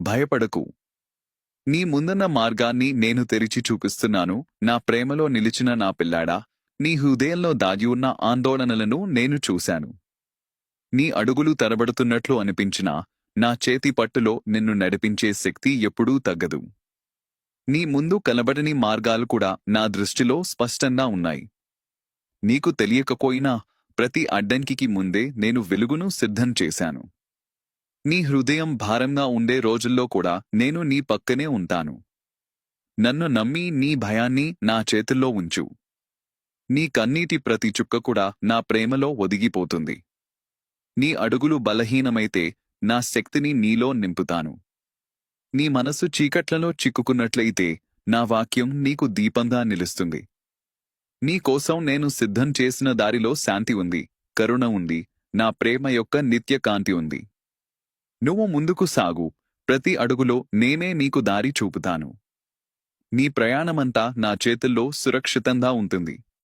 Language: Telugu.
భయపడకు. నీ ముందున్న మార్గాన్ని నేను తెరిచి చూపిస్తున్నాను. నా ప్రేమలో నిలిచిన నా పిల్లాడా, నీ హృదయంలో దాగి ఉన్న ఆందోళనలను నేను చూశాను. నీ అడుగులు తరబడుతున్నట్లు అనిపించినా నా చేతి పట్టులో నిన్ను నడిపించే శక్తి ఎప్పుడూ తగ్గదు. నీ ముందు కనబడని మార్గాలు కూడా నా దృష్టిలో స్పష్టంగా ఉన్నాయి. నీకు తెలియకపోయినా ప్రతి అడ్డంకికి ముందే నేను వెలుగును సిద్ధం చేశాను. నీ హృదయం భారంగా ఉండే రోజుల్లో కూడా నేను నీ పక్కనే ఉంటాను. నన్ను నమ్మి నీ భయాన్ని నా చేతుల్లో ఉంచు. నీ కన్నీటి ప్రతి చుక్క కూడా నా ప్రేమలో ఒదిగిపోతుంది. నీ అడుగులు బలహీనమైతే నా శక్తిని నీలో నింపుతాను. నీ మనసు చీకట్లలో చిక్కుకున్నట్లయితే నా వాక్యం నీకు దీపంగా నిలుస్తుంది. నీ కోసం నేను సిద్ధం చేసిన దారిలో శాంతి ఉంది, కరుణ ఉంది, నా ప్రేమ యొక్క నిత్య కాంతి ఉంది. నువ్వు ముందుకు సాగు, ప్రతి అడుగులో నేనే నీకు దారి చూపుతాను. నీ ప్రయాణమంతా నా చేతుల్లో సురక్షితంగా ఉంటుంది.